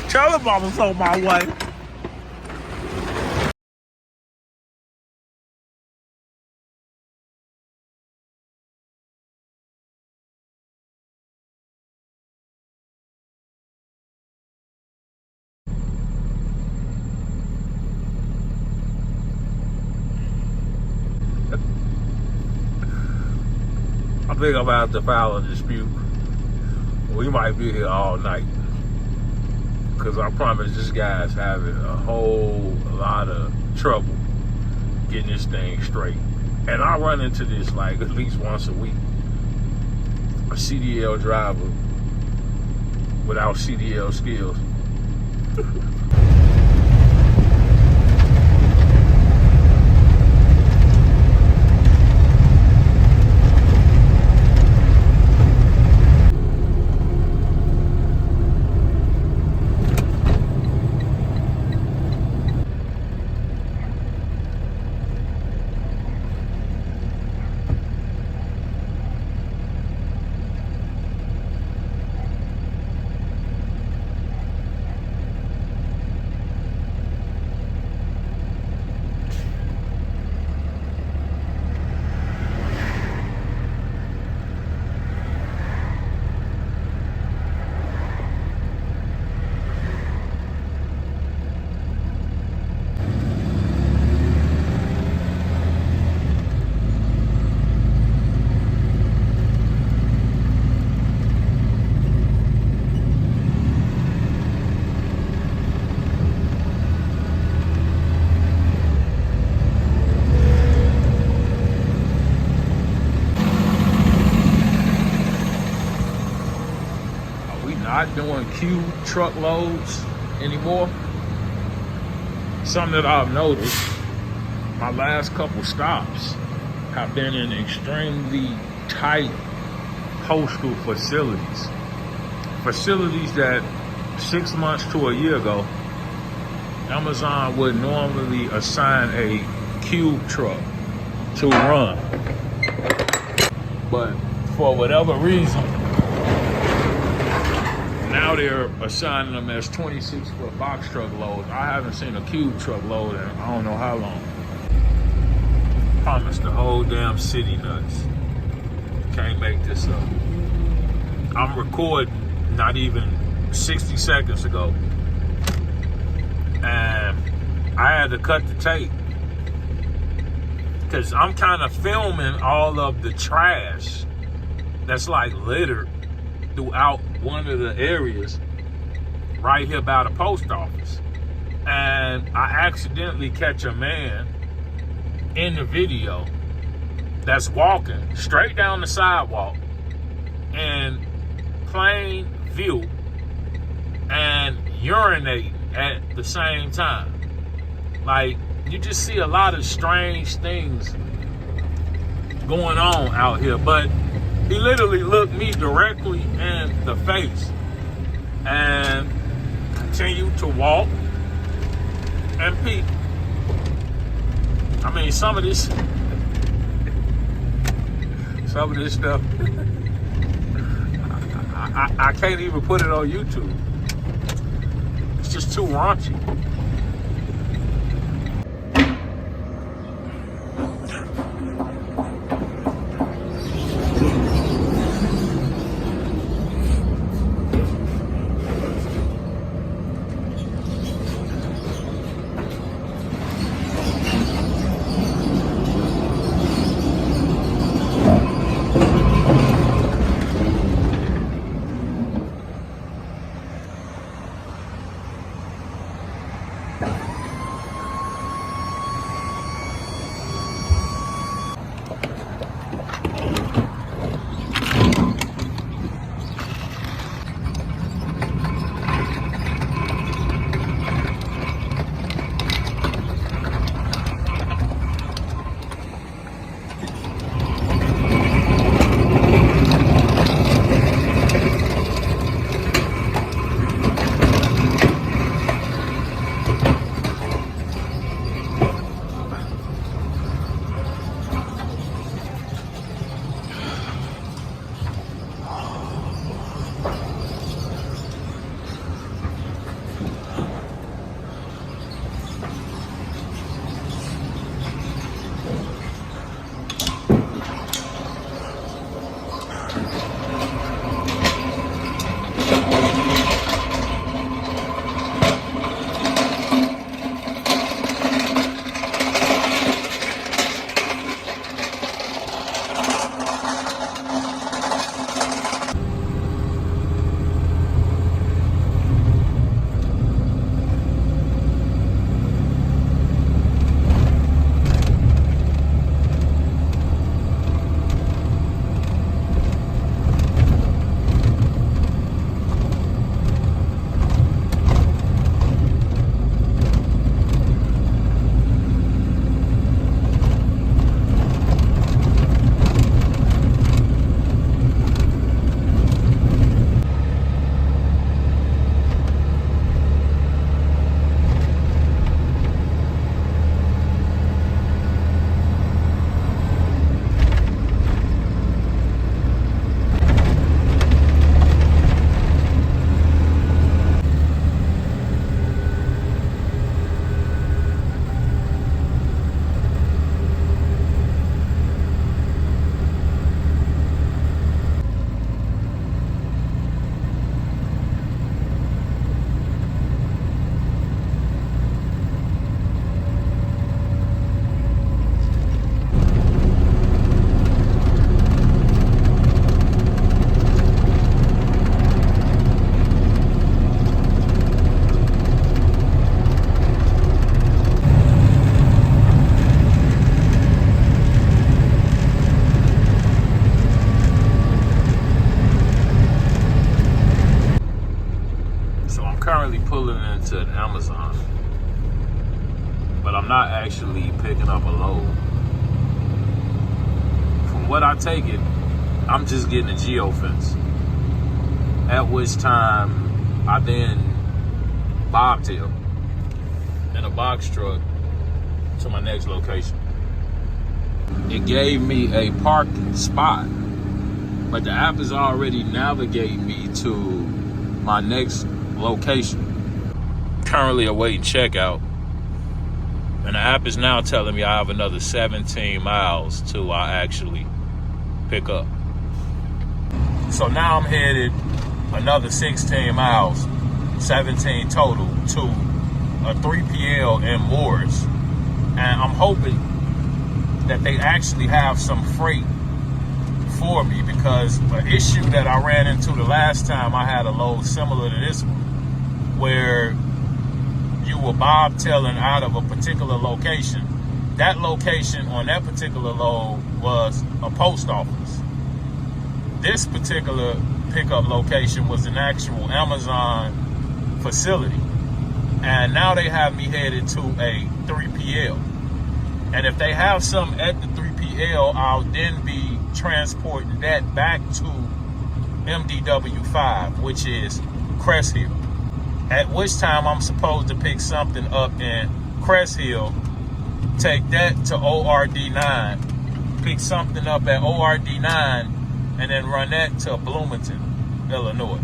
Tell him I was on my way. I think I'm gonna have to file a dispute. We might be here all night. Because I promise this guy's having a whole lot of trouble getting this thing straight. And I run into this like at least once a week. A CDL driver without CDL skills. Not doing Q truckloads anymore. Something that I've noticed, my last couple stops have been in extremely tight postal facilities. Facilities that 6 months to a year ago, Amazon would normally assign a cube truck to run. But for whatever reason, now they're assigning them as 26-foot box truck loads. I haven't seen a cube truck load in I don't know how long. Promise the whole damn city nuts. Can't make this up. I'm recording not even 60 seconds ago. And I had to cut the tape. Because I'm kind of filming all of the trash that's like littered throughout one of the areas right here by the post office. And I accidentally catch a man in the video that's walking straight down the sidewalk in plain view and urinating at the same time. Like, you just see a lot of strange things going on out here. But he literally looked me directly in the face and continued to walk and peep. I mean, some of this stuff, I can't even put it on YouTube. It's just too raunchy. picking up a load. From what I take it, I'm just getting a geofence. At which time I then bobtail in a box truck to my next location. It gave me a parking spot, but the app is already navigating me to my next location. Currently awaiting checkout, and the app is now telling me I have another 17 miles till I actually pick up. So now I'm headed another 16 miles, 17 total, to a 3PL in Morris. And I'm hoping that they actually have some freight for me, because an issue that I ran into the last time I had a load similar to this one, where you were bobtailing out of a particular location. That location on that particular load was a post office. This particular pickup location was an actual Amazon facility. And now they have me headed to a 3PL. And if they have some at the 3PL, I'll then be transporting that back to MDW5, which is Crest Hill. At which time I'm supposed to pick something up in Crest Hill, take that to ORD9, pick something up at ORD9, and then run that to Bloomington, Illinois.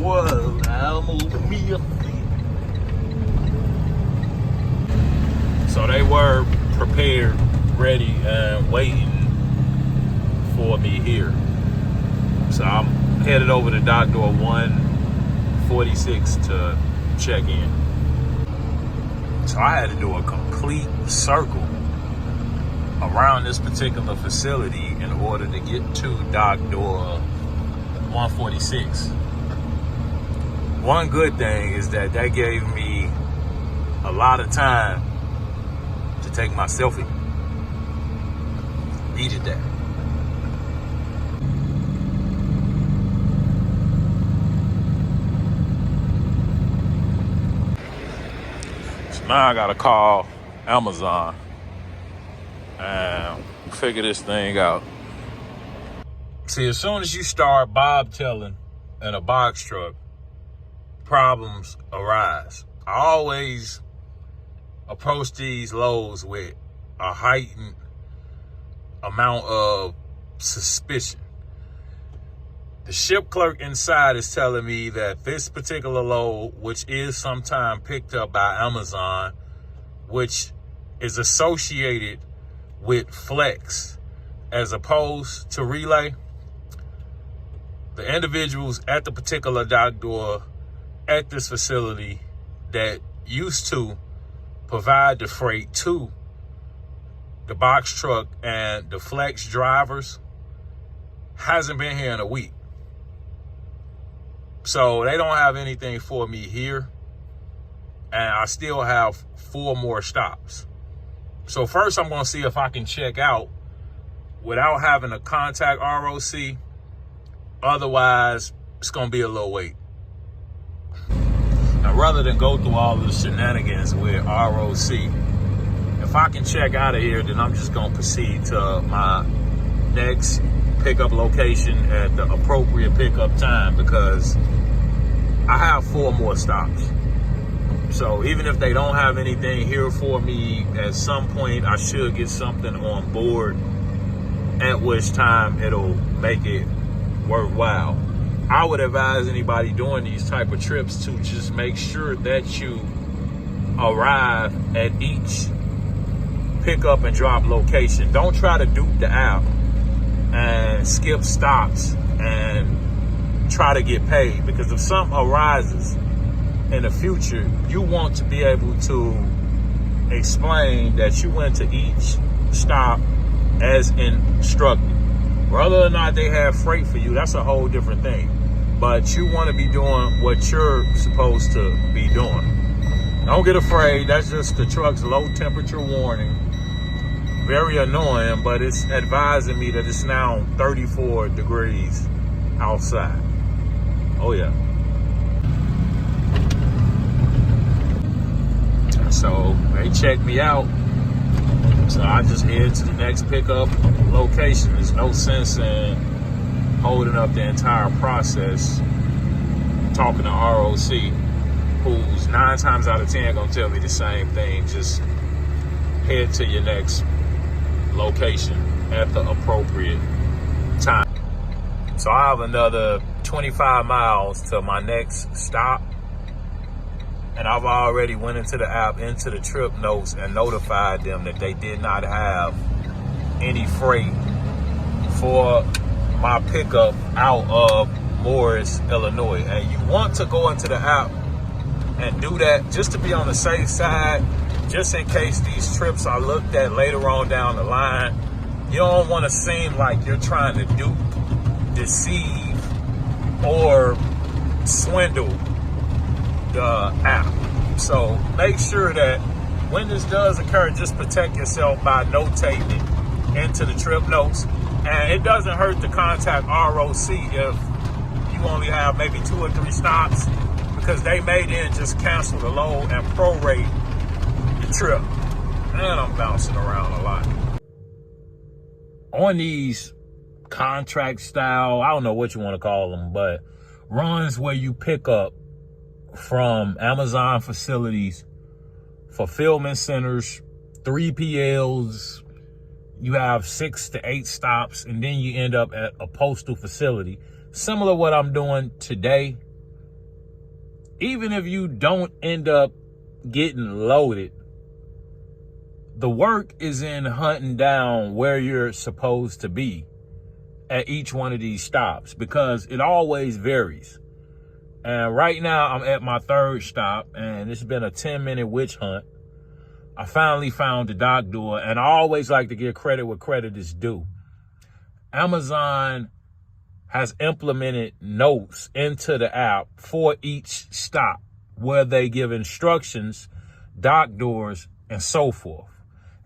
Whoa, I'm over me. So they were prepared, ready, and waiting for me here. So I'm headed over to dock door 146 to check in. So I had to do a complete circle around this particular facility in order to get to dock door 146. One good thing is that gave me a lot of time to take my selfie. Needed that. So now I gotta call Amazon and figure this thing out. See, as soon as you start bobtailing in a box truck, problems arise. I always approach these loads with a heightened amount of suspicion. The ship clerk inside is telling me that this particular load, which is sometime picked up by Amazon, which is associated with Flex as opposed to Relay, the individuals at the particular dock door at this facility that used to provide the freight to the box truck and the Flex drivers hasn't been here in a week. So they don't have anything for me here. And I still have 4 more stops. So first I'm gonna see if I can check out without having to contact ROC. Otherwise, it's gonna be a little wait. Now, rather than go through all the shenanigans with ROC, if I can check out of here, then I'm just gonna proceed to my next pickup location at the appropriate pickup time, because I have 4 more stops. So even if they don't have anything here for me, at some point I should get something on board, at which time it'll make it worthwhile. I would advise anybody doing these type of trips to just make sure that you arrive at each pickup and drop location. Don't try to dupe the app and skip stops and try to get paid, because if something arises in the future, you want to be able to explain that you went to each stop as instructed. Whether or not they have freight for you, that's a whole different thing. But you want to be doing what you're supposed to be doing. Don't get afraid. That's just the truck's low temperature warning Very annoying, but it's advising me that it's now 34 degrees outside. Oh yeah. So they checked me out. So I just head to the next pickup location. There's no sense in holding up the entire process talking to ROC, who's 9 times out of 10 gonna tell me the same thing. Just head to your next location at the appropriate time. So I have another 25 miles to my next stop, and I've already went into the app, into the trip notes, and notified them that they did not have any freight for my pickup out of Morris, Illinois. And you want to go into the app and do that just to be on the safe side, just in case these trips are looked at later on down the line. You don't want to seem like you're trying to dupe, deceive, or swindle the app. So make sure that when this does occur, just protect yourself by notating it into the trip notes. And it doesn't hurt to contact ROC if you only have maybe 2 or 3 stops, because they may then just cancel the load and prorate the trip. And I'm bouncing around a lot. On these contract style, I don't know what you want to call them, but runs where you pick up from Amazon facilities, fulfillment centers, 3PLs, you have 6 to 8 stops, and then you end up at a postal facility. Similar to what I'm doing today. Even if you don't end up getting loaded, the work is in hunting down where you're supposed to be at each one of these stops, because it always varies. And right now I'm at my 3rd stop, and it's been a 10-minute witch hunt. I finally found the dock door, and I always like to give credit where credit is due. Amazon has implemented notes into the app for each stop where they give instructions, dock doors, and so forth.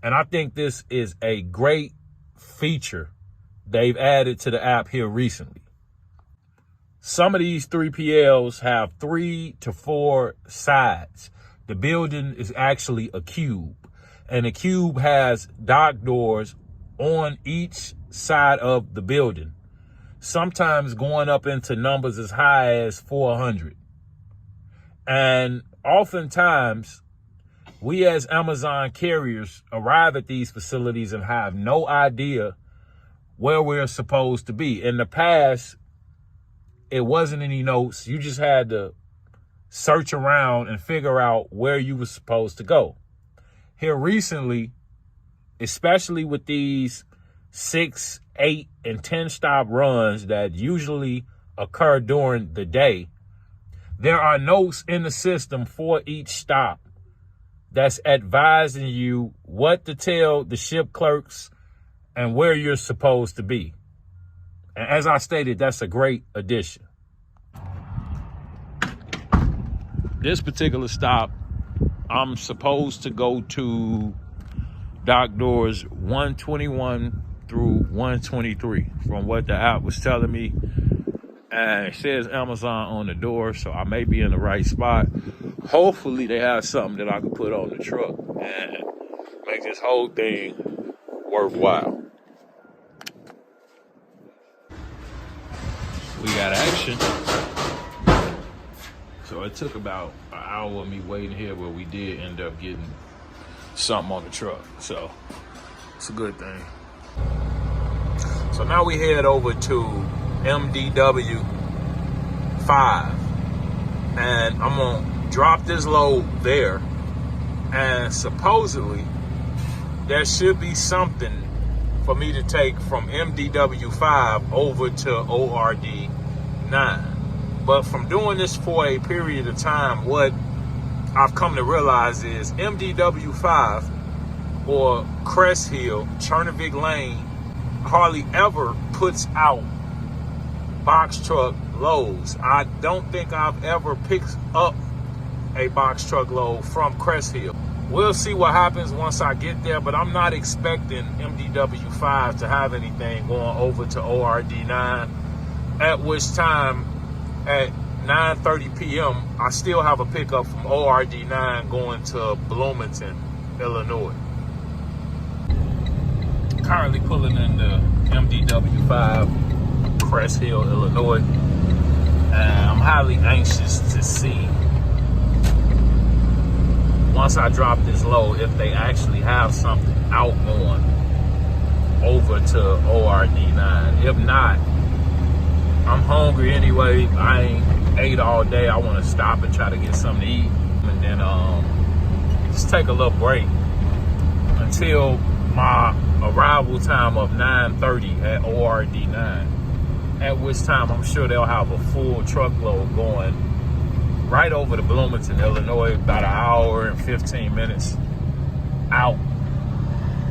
And I think this is a great feature they've added to the app here recently. Some of these 3PLs have 3 to 4 sides. The building is actually a cube, and the cube has dock doors on each side of the building, sometimes going up into numbers as high as 400. And oftentimes, we as Amazon carriers arrive at these facilities and have no idea where we're supposed to be. In the past, it wasn't any notes. You just had to search around and figure out where you were supposed to go. Here recently, especially with these 6, 8, and 10 stop runs that usually occur during the day, there are notes in the system for each stop that's advising you what to tell the ship clerks and where you're supposed to be. And as I stated, that's a great addition. This particular stop, I'm supposed to go to dock doors 121 through 123 from what the app was telling me. And it says Amazon on the door, so I may be in the right spot. Hopefully they have something that I can put on the truck and make this whole thing worthwhile. We got action. So it took about an hour of me waiting here, but we did end up getting something on the truck. So it's a good thing. So now we head over to MDW 5, and I'm gonna drop this load there, and supposedly there should be something for me to take from MDW 5 over to ORD 9. But from doing this for a period of time, what I've come to realize is MDW 5 or Crest Hill, Chernovic Lane, hardly ever puts out box truck loads. I don't think I've ever picked up a box truck load from Crest Hill. we'll see what happens once I get there, but I'm not expecting MDW5 to have anything going over to ORD9, at which time at 9:30 p.m. I still have a pickup from ORD9 going to Bloomington, Illinois. Currently pulling into MDW5, Crest Hill, Illinois, and I'm highly anxious to see, once I drop this load, if they actually have something outgoing over to ORD9. If not, I'm hungry anyway. I ain't ate all day. I want to stop and try to get something to eat, and then just take a little break until my arrival time of 9:30 at ORD9, at which time I'm sure they'll have a full truckload going right over to Bloomington, Illinois, about an hour and 15 minutes out,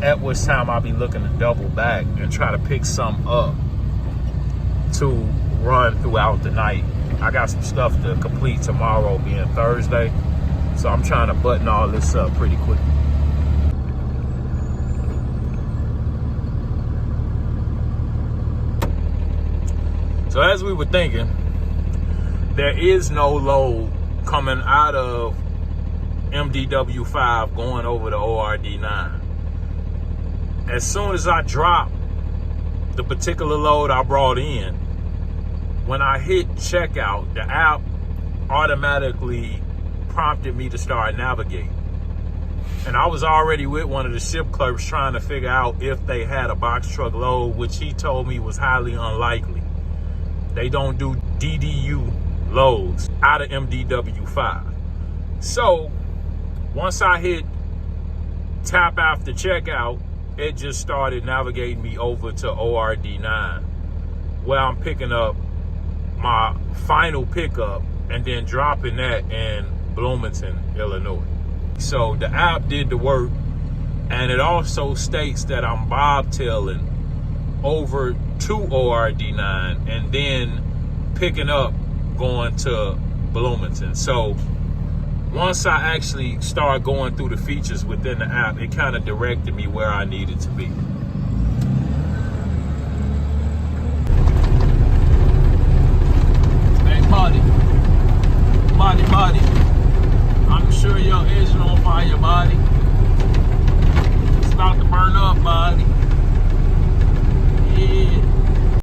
at which time I'll be looking to double back and try to pick some up to run throughout the night. I got some stuff to complete tomorrow, being Thursday, so I'm trying to button all this up pretty quick. So as we were thinking, there is no load coming out of MDW5 going over to ORD9. As soon as I drop the particular load I brought in, when I hit checkout, the app automatically prompted me to start navigating. And I was already with one of the ship clerks trying to figure out if they had a box truck load, which he told me was highly unlikely. They don't do DDU loads out of MDW5. So once I hit tap after checkout, it just started navigating me over to ORD9, where I'm picking up my final pickup and then dropping that in Bloomington, Illinois. So the app did the work, and it also states that I'm bobtailing over to ORD9 and then picking up going to Bloomington. So once I actually start going through the features within the app, it kind of directed me where I needed to be.